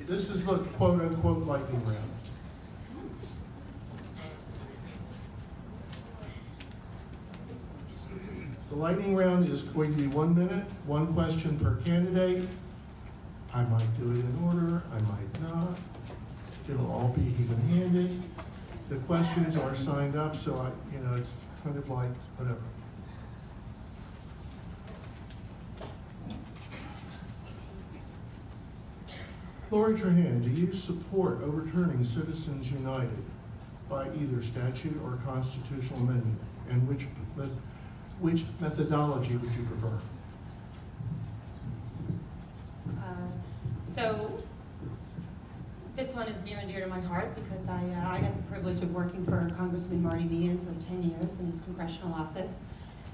This is the quote-unquote lightning round. The lightning round is going to be 1 minute, one question per candidate. I might do it in order, I might not. It'll all be even-handed. The questions are signed up, so it's kind of like whatever. Lori Trahan, do you support overturning Citizens United by either statute or constitutional amendment? And which methodology would you prefer? So this one is near and dear to my heart because I got the privilege of working for Congressman Marty Meehan for 10 years in his congressional office.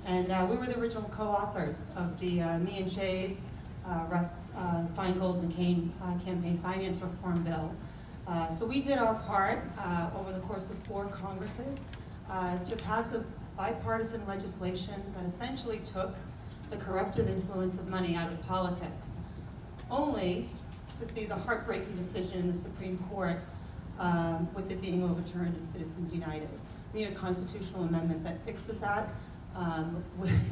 And we were the original co-authors of the Meehan Shays, Russ Feingold McCain campaign finance reform bill. So we did our part over the course of 4 Congresses to pass a bipartisan legislation that essentially took the corruptive influence of money out of politics, only to see the heartbreaking decision in the Supreme Court with it being overturned in Citizens United. We need a constitutional amendment that fixes that.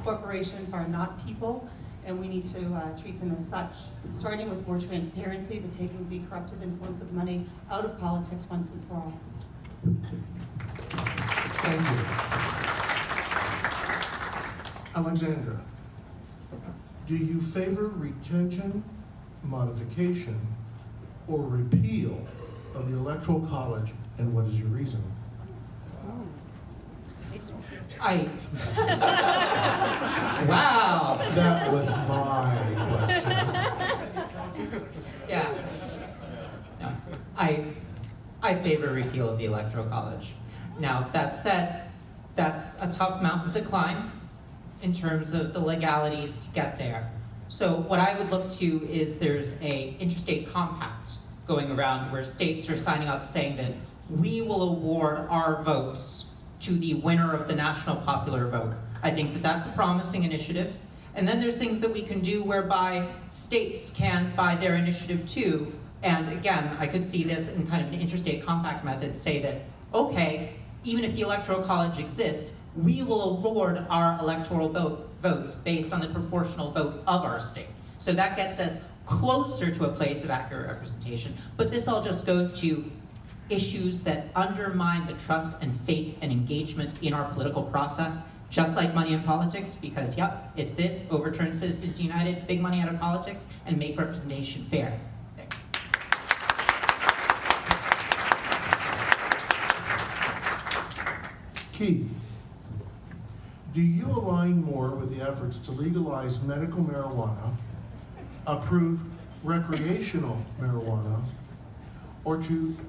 Corporations are not people, and we need to treat them as such, starting with more transparency, but taking the corruptive influence of money out of politics once and for all. Thank you. Alexandra, do you favor retention, modification, or repeal of the Electoral College, and what is your reason? Wow. That was my question. Yeah. No, I favor repeal of the Electoral College. Now, that said, that's a tough mountain to climb in terms of the legalities to get there. So what I would look to is there's a interstate compact going around where states are signing up saying that we will award our votes to the winner of the national popular vote. I think that that's a promising initiative. And then there's things that we can do whereby states can, by their initiative too, and again, I could see this in kind of an interstate compact method, say that, okay, even if the Electoral College exists, we will award our electoral votes based on the proportional vote of our state. So that gets us closer to a place of accurate representation. But this all just goes to issues that undermine the trust and faith and engagement in our political process, just like money in politics, because yep, it's this, overturn Citizens United, big money out of politics, and make representation fair. Thanks. Keith, do you align more with the efforts to legalize medical marijuana, approve recreational marijuana,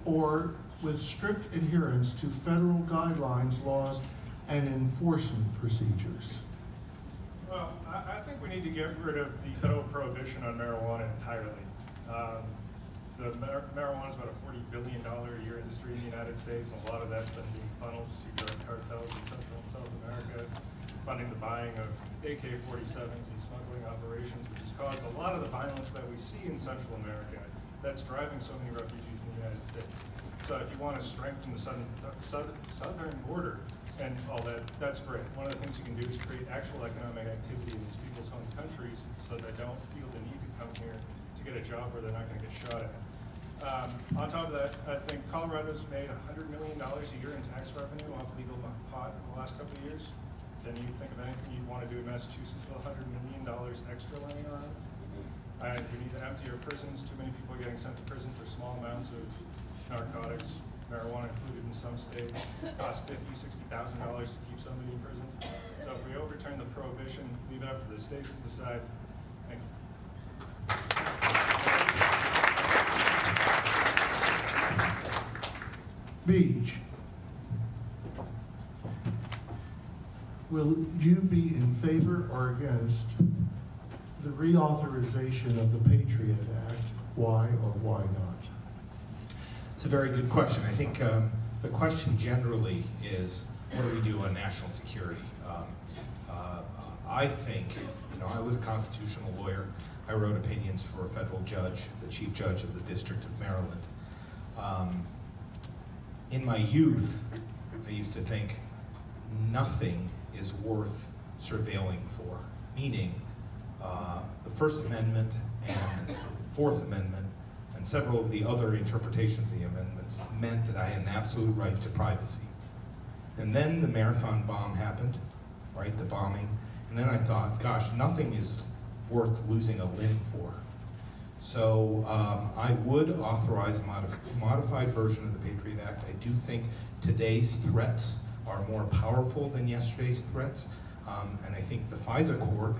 or with strict adherence to federal guidelines, laws, and enforcement procedures? Well, I think we need to get rid of the federal prohibition on marijuana entirely. Marijuana is about a $40 billion a year industry in the United States, and a lot of that's been being funneled to drug cartels in Central and South America, funding the buying of AK-47s and smuggling operations, which has caused a lot of the violence that we see in Central America that's driving so many refugees in the United States. So if you want to strengthen the southern border and all that, that's great. One of the things you can do is create actual economic activity in these people's home countries so they don't feel the need to come here to get a job where they're not going to get shot at. On top of that, I think Colorado's made $100 million a year in tax revenue off legal pot in the last couple of years. Can you think of anything you'd want to do in Massachusetts with $100 million extra laying around? We need to empty our prisons. Too many people are getting sent to prison for small amounts of narcotics, marijuana included in some states. It costs $50,000, $60,000 to keep somebody in prison. So if we overturn the prohibition, leave it up to the states to decide. Thank you. Beach, will you be in favor or against the reauthorization of the Patriot Act? Why or why not? It's a very good question. I think the question generally is, what do we do on national security? I think, I was a constitutional lawyer. I wrote opinions for a federal judge, the chief judge of the District of Maryland. In my youth, I used to think nothing is worth surveilling for, meaning the First Amendment and Fourth Amendment and several of the other interpretations of the amendments meant that I had an absolute right to privacy. And then the marathon bomb happened, right, the bombing, and then I thought, gosh, nothing is worth losing a limb for. So I would authorize a modified version of the Patriot Act. I do think today's threats are more powerful than yesterday's threats, and I think the FISA court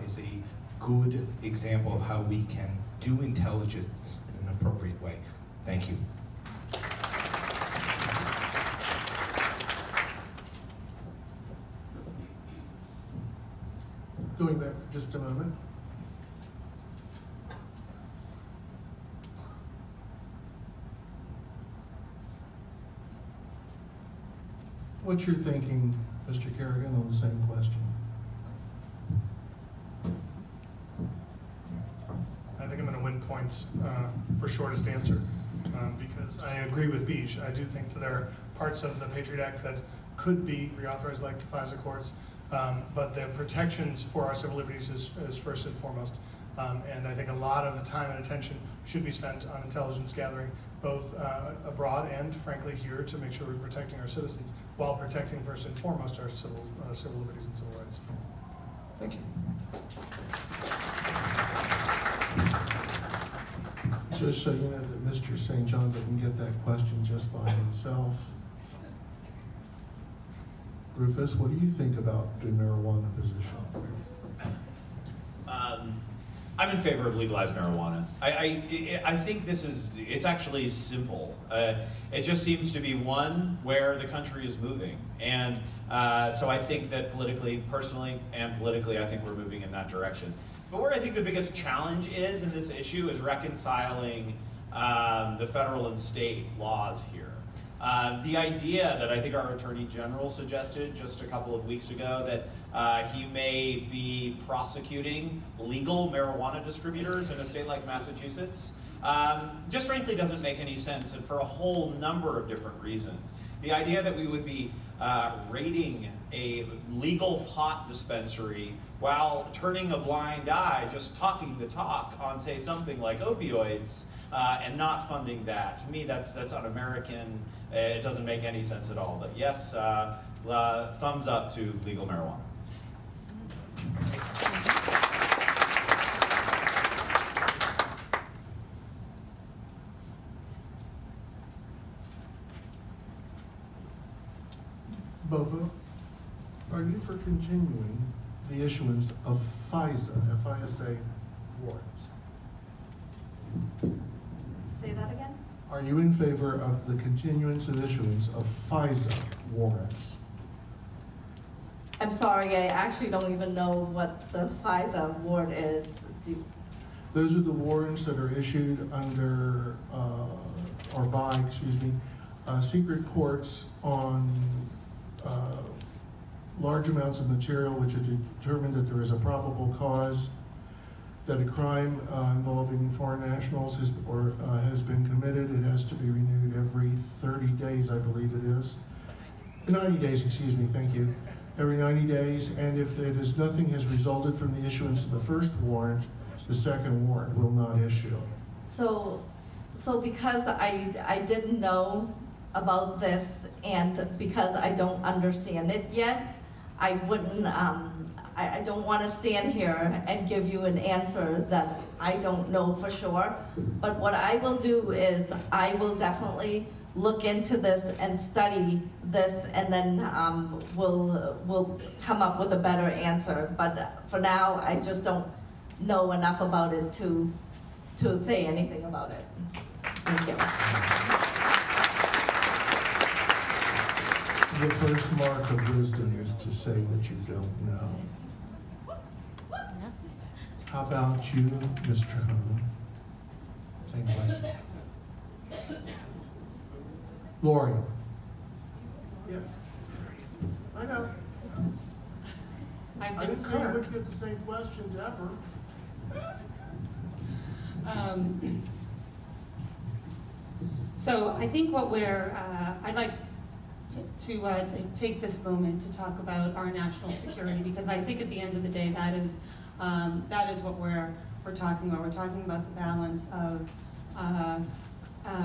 is a good example of how we can do intelligence in an appropriate way. Thank you. Going back for just a moment. What's your thinking, Mr. Kerrigan, on the same question? I think I'm going to win points for shortest answer because I agree with Beach. I do think that there are parts of the Patriot Act that could be reauthorized like the FISA courts, but the protections for our civil liberties is first and foremost. And I think a lot of the time and attention should be spent on intelligence gathering, both abroad and, frankly, here to make sure we're protecting our citizens while protecting first and foremost our civil liberties and civil rights. Thank you. Just so you know that Mr. St. John didn't get that question just by himself. Rufus, what do you think about the marijuana position? I'm in favor of legalized marijuana. I think it's actually simple. It just seems to be one where the country is moving. And so I think that personally and politically, I think we're moving in that direction. But where I think the biggest challenge is in this issue is reconciling the federal and state laws here. The idea that I think our Attorney General suggested just a couple of weeks ago that he may be prosecuting legal marijuana distributors in a state like Massachusetts just frankly doesn't make any sense, and for a whole number of different reasons. The idea that we would be raiding a legal pot dispensary while turning a blind eye, just talking the talk on, say, something like opioids, and not funding that. To me, that's un-American. It doesn't make any sense at all. But yes, thumbs up to legal marijuana. Bobo, are you for continuing the issuance of FISA warrants? Say that again? Are you in favor of the continuance of issuance of FISA warrants? I'm sorry, I actually don't even know what the FISA warrant is. Those are the warrants that are issued under, or by, secret courts on large amounts of material which are determined that there is a probable cause that a crime involving foreign nationals has been committed. It has to be renewed every 30 days, I believe it is. 90 days, excuse me, thank you. Every 90 days, and if nothing has resulted from the issuance of the first warrant, the second warrant will not issue. So because I didn't know about this and because I don't understand it yet, I wouldn't, I don't want to stand here and give you an answer that I don't know for sure. But what I will do is I will definitely look into this and study this, and then we'll come up with a better answer. But for now, I just don't know enough about it to say anything about it. Thank you. The first mark of wisdom is to say that you don't know. How about you, Mr. Hudson? Same question. Lori. Yeah. I know. I didn't say you would get the same questions ever. So I think what I'd like to take this moment to talk about our national security, because I think at the end of the day that is what we're talking about. We're talking about the balance of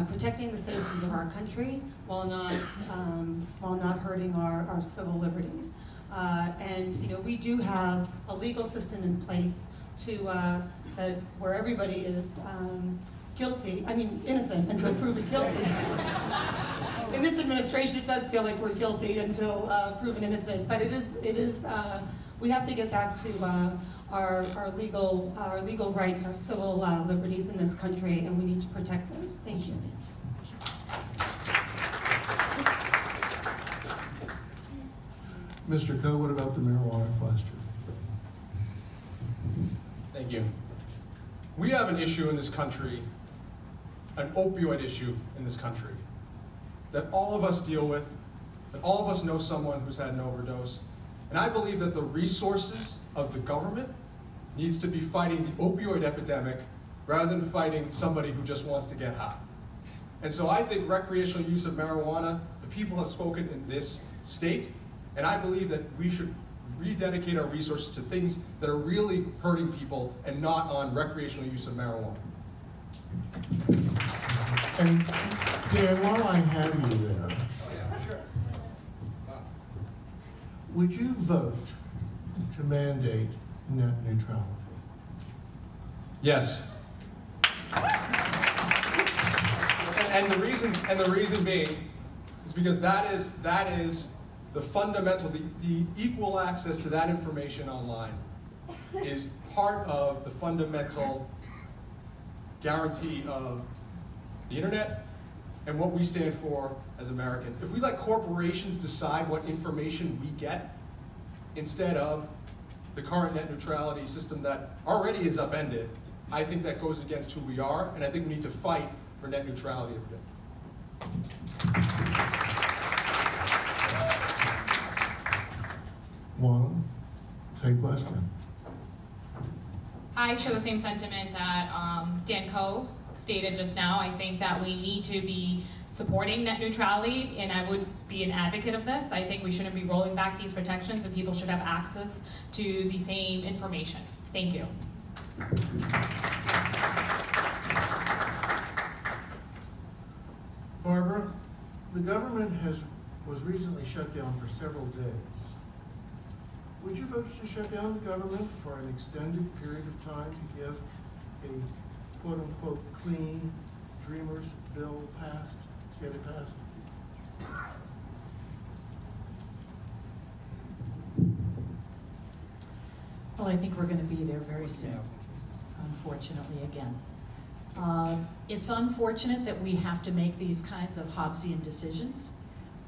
protecting the citizens of our country while not hurting our civil liberties. And we do have a legal system in place where everybody is innocent until proven guilty. In this administration, it does feel like we're guilty until proven innocent, but it is we have to get back to our legal rights, our civil liberties in this country, and we need to protect those. Thank you. Mr. Coe, what about the marijuana question? Thank you. We have an issue in this country, an opioid issue in this country, that all of us deal with, that all of us know someone who's had an overdose. And I believe that the resources of the government needs to be fighting the opioid epidemic rather than fighting somebody who just wants to get high. And so I think recreational use of marijuana, the people have spoken in this state, and I believe that we should rededicate our resources to things that are really hurting people and not on recreational use of marijuana. And Dan, while I have you there, would you vote to mandate net neutrality? Yes. And the reason being is because that is the fundamental, the equal access to that information online is part of the fundamental guarantee of the internet and what we stand for as Americans. If we let corporations decide what information we get instead of the current net neutrality system that already is upended, I think that goes against who we are, and I think we need to fight for net neutrality of it. One, same question. I share the same sentiment that Dan Coe stated just now. I think that we need to be supporting net neutrality, and I would be an advocate of this. I think we shouldn't be rolling back these protections, and people should have access to the same information. Thank you. Barbara, the government was recently shut down for several days. Would you vote to shut down the government for an extended period of time to give a quote-unquote clean Dreamers bill passed, to get it passed? Well, I think we're going to be there very soon, unfortunately, again. It's unfortunate that we have to make these kinds of Hobbesian decisions.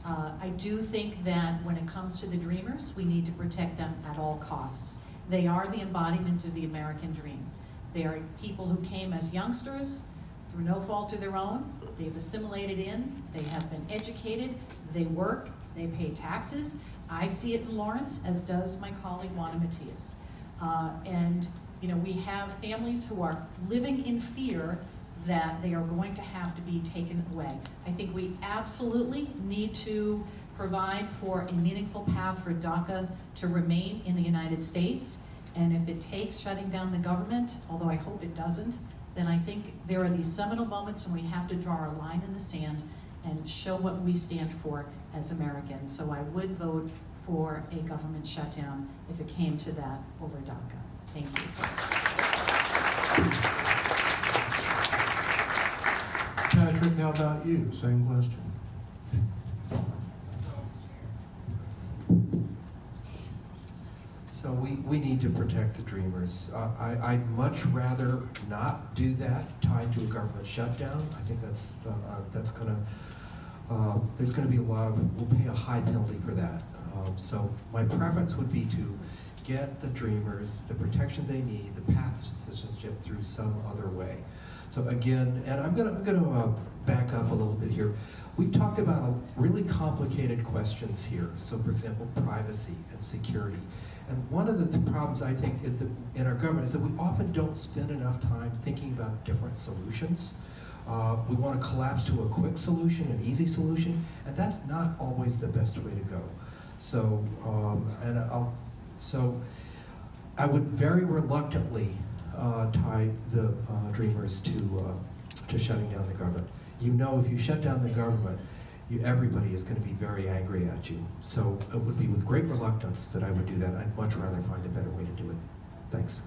I do think that when it comes to the Dreamers, we need to protect them at all costs. They are the embodiment of the American dream. They are people who came as youngsters through no fault of their own. They've assimilated in, they have been educated, they work, they pay taxes. I see it in Lawrence, as does my colleague Juana Matias. And we have families who are living in fear that they are going to have to be taken away. I think we absolutely need to provide for a meaningful path for DACA to remain in the United States. And if it takes shutting down the government, although I hope it doesn't, then I think there are these seminal moments when we have to draw our line in the sand and show what we stand for as Americans. So I would vote for a government shutdown if it came to that over DACA. Thank you. Patrick, how about you? Same question. So we need to protect the Dreamers. I'd much rather not do that tied to a government shutdown. I think that's gonna, there's gonna be a lot of, we'll pay a high penalty for that. So my preference would be to get the Dreamers the protection they need, the path to citizenship through some other way. So again, and I'm gonna back up a little bit here. We've talked about really complicated questions here. So for example, privacy and security. And one of the problems I think is that in our government is that we often don't spend enough time thinking about different solutions. We want to collapse to a quick solution, an easy solution, and that's not always the best way to go. So, I would very reluctantly tie the Dreamers to shutting down the government. You know, if you shut down the government, everybody is going to be very angry at you. So it would be with great reluctance that I would do that. I'd much rather find a better way to do it. Thanks.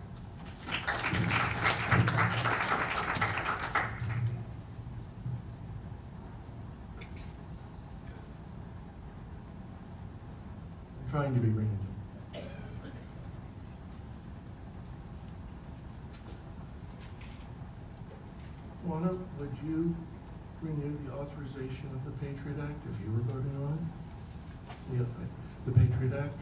I'm trying to be random. Juana, would you renew the authorization of the Patriot Act if you were voting on it? The Patriot Act?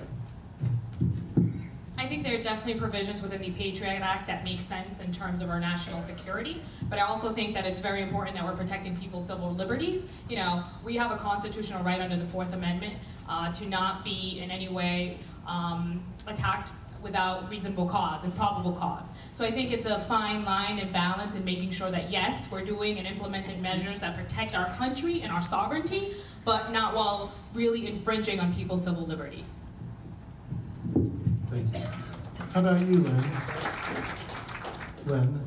I think there are definitely provisions within the Patriot Act that make sense in terms of our national security, but I also think that it's very important that we're protecting people's civil liberties. You know, we have a constitutional right under the Fourth Amendment to not be in any way attacked without reasonable cause and probable cause. So I think it's a fine line and balance in making sure that yes, we're doing and implementing measures that protect our country and our sovereignty, but not while really infringing on people's civil liberties. Thank you. How about you, Len? Len?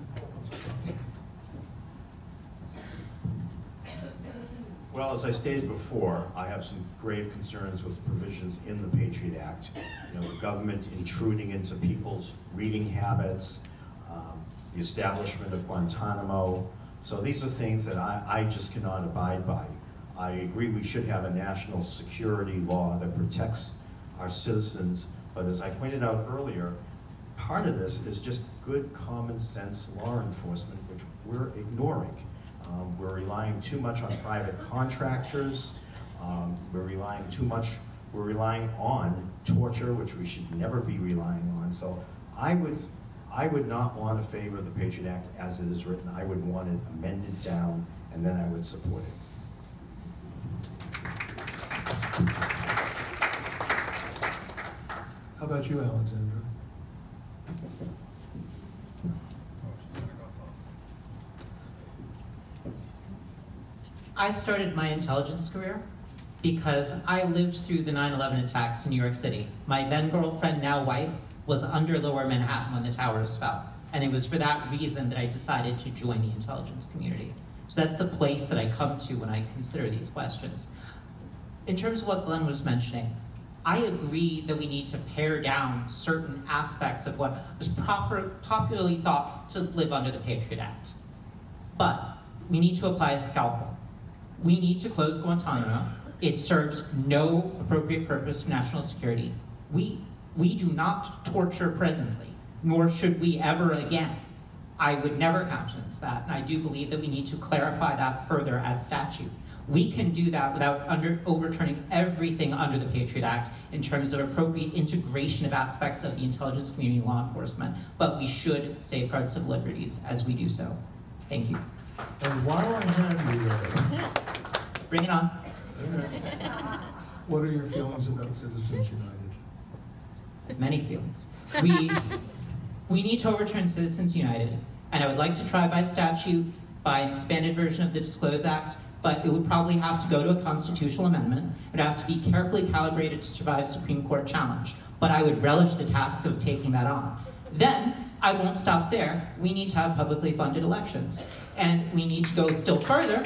Well, as I stated before, I have some grave concerns with provisions in the Patriot Act. You know, the government intruding into people's reading habits, the establishment of Guantanamo. So these are things that I just cannot abide by. I agree we should have a national security law that protects our citizens, but as I pointed out earlier, part of this is just good common sense law enforcement, which we're ignoring. We're relying too much on private contractors. We're relying on torture, which we should never be relying on. So I would not want to favor the Patriot Act as it is written. I would want it amended down, and then I would support it. How about you, Alexandra? I started my intelligence career because I lived through the 9/11 attacks in New York City. My then girlfriend, now wife, was under Lower Manhattan when the towers fell. And it was for that reason that I decided to join the intelligence community. So that's the place that I come to when I consider these questions. In terms of what Glenn was mentioning, I agree that we need to pare down certain aspects of what was popularly thought to live under the Patriot Act. But we need to apply a scalpel. We need to close Guantanamo. It serves no appropriate purpose for national security. We do not torture presently, nor should we ever again. I would never countenance that, and I do believe that we need to clarify that further at statute. We can do that without overturning everything under the Patriot Act in terms of appropriate integration of aspects of the intelligence community and law enforcement, but we should safeguard civil liberties as we do so. Thank you. And while I have you there, Bring it on. what are your feelings about Citizens United? Many feelings. We need to overturn Citizens United, and I would like to try by statute, by an expanded version of the Disclose Act, but it would probably have to go to a constitutional amendment. It would have to be carefully calibrated to survive Supreme Court challenge, but I would relish the task of taking that on. Then, I won't stop there. We need to have publicly funded elections, and we need to go still further,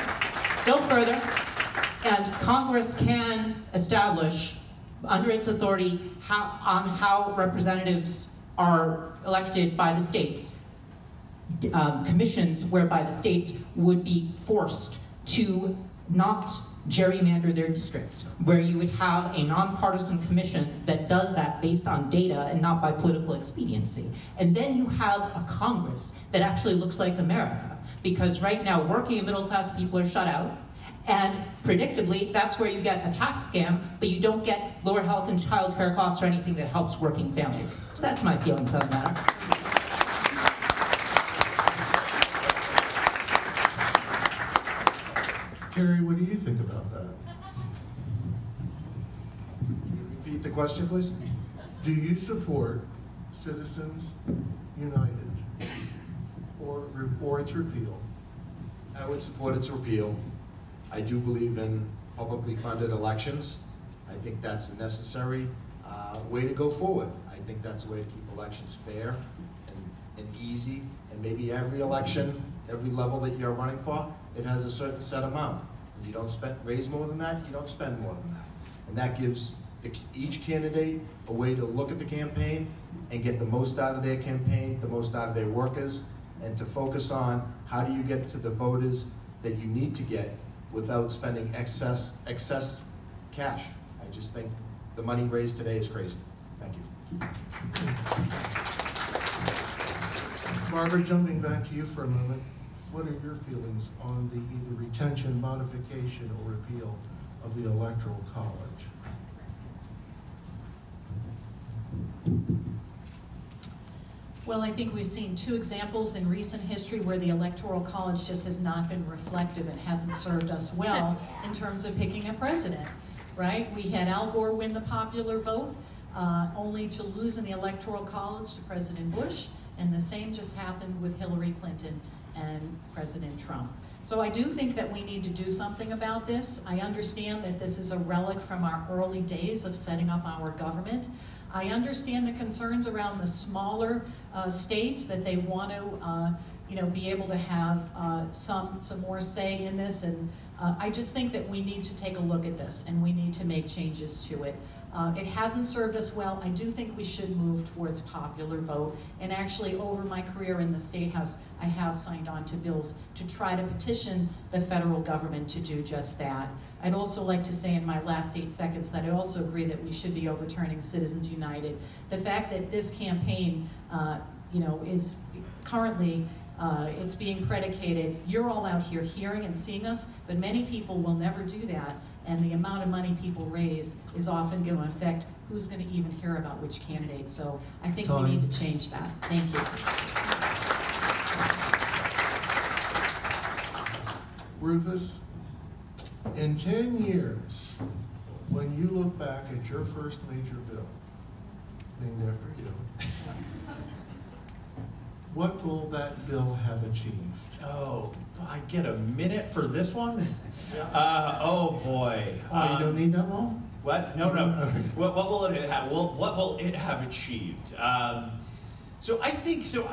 and Congress can establish, under its authority, how representatives are elected by the states, commissions whereby the states would be forced to not gerrymander their districts, where you would have a nonpartisan commission that does that based on data and not by political expediency. And then you have a Congress that actually looks like America, because right now working and middle class people are shut out, and predictably, that's where you get a tax scam, but you don't get lower health and child care costs or anything that helps working families. So that's my feelings on the matter. Terry, what do you think about that? Repeat the question, please. Do you support Citizens United or its repeal? I would support its repeal. I do believe in publicly funded elections. I think that's a necessary way to go forward. I think that's a way to keep elections fair and easy. And maybe every election, every level that you're running for, it has a certain set amount. If you don't raise more than that, you don't spend more than that. And that gives each candidate a way to look at the campaign and get the most out of their campaign, the most out of their workers, and to focus on how do you get to the voters that you need to get without spending excess cash. I just think the money raised today is crazy. Thank you. Barbara, jumping back to you for a moment, what are your feelings on the either retention, modification, or repeal of the Electoral College? Well, I think we've seen two examples in recent history where the Electoral College just has not been reflective and hasn't served us well in terms of picking a president, right? We had Al Gore win the popular vote, only to lose in the Electoral College to President Bush, and the same just happened with Hillary Clinton and President Trump. So I do think that we need to do something about this. I understand that this is a relic from our early days of setting up our government. I understand the concerns around the smaller states, that they want to be able to have some more say in this, and I just think that we need to take a look at this and we need to make changes to it. It hasn't served us well. I do think we should move towards popular vote, and actually over my career in the State House, I have signed on to bills to try to petition the federal government to do just that. I'd also like to say in my last 8 seconds that I also agree that we should be overturning Citizens United. The fact that this campaign is currently it's being predicated, you're all out here hearing and seeing us, but many people will never do that, and the amount of money people raise is often going to affect who's going to even hear about which candidate. So I think we need to change that. Thank you. Rufus, in 10 years, when you look back at your first major bill, named after you, what will that bill have achieved? Oh, I get a minute for this one? Oh boy. Oh, you don't need that long? What? No. What will it have? What will it have achieved? So I think so.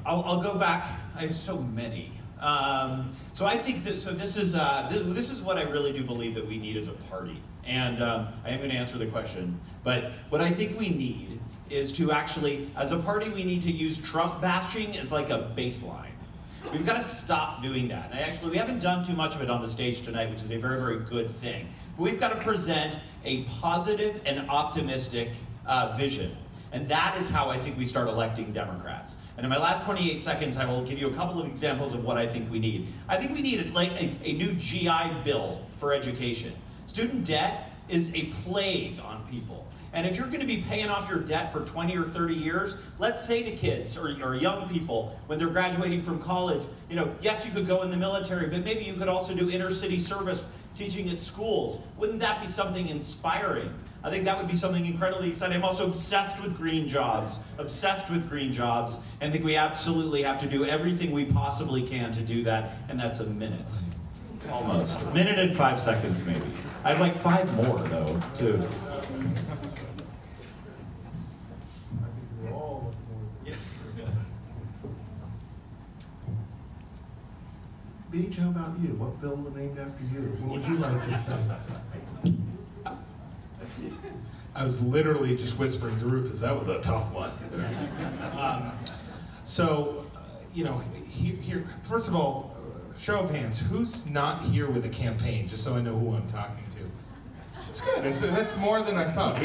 I'll go back. I have so many. So I think that this is what I really do believe that we need as a party. And I am going to answer the question. But what I think we need is to actually, as a party, we need to use Trump bashing as like a baseline. We've got to stop doing that. And we haven't done too much of it on the stage tonight, which is a very, very good thing. But we've got to present a positive and optimistic vision. And that is how I think we start electing Democrats. And in my last 28 seconds, I will give you a couple of examples of what I think we need. I think we need a new GI Bill for education. Student debt is a plague on people. And if you're going to be paying off your debt for 20 or 30 years, let's say to kids or young people when they're graduating from college, yes, you could go in the military, but maybe you could also do inner city service teaching at schools. Wouldn't that be something inspiring? I think that would be something incredibly exciting. I'm also obsessed with green jobs, and think we absolutely have to do everything we possibly can to do that, and that's a minute. Almost. A minute and 5 seconds, maybe. I'd like 5 more, though, too. Beach, how about you? What bill was named after you? What would you like to say? I was literally just whispering to Rufus, that was a tough one. Here, first of all, show of hands, who's not here with a campaign, just so I know who I'm talking to? It's good, that's more than I thought.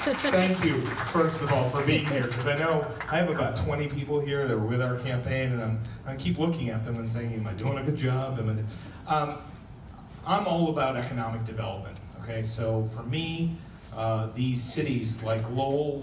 Thank you, first of all, for being here, because I know I have about 20 people here that are with our campaign, and I keep looking at them and saying, am I doing a good job? I'm all about economic development, okay? So for me, these cities like Lowell,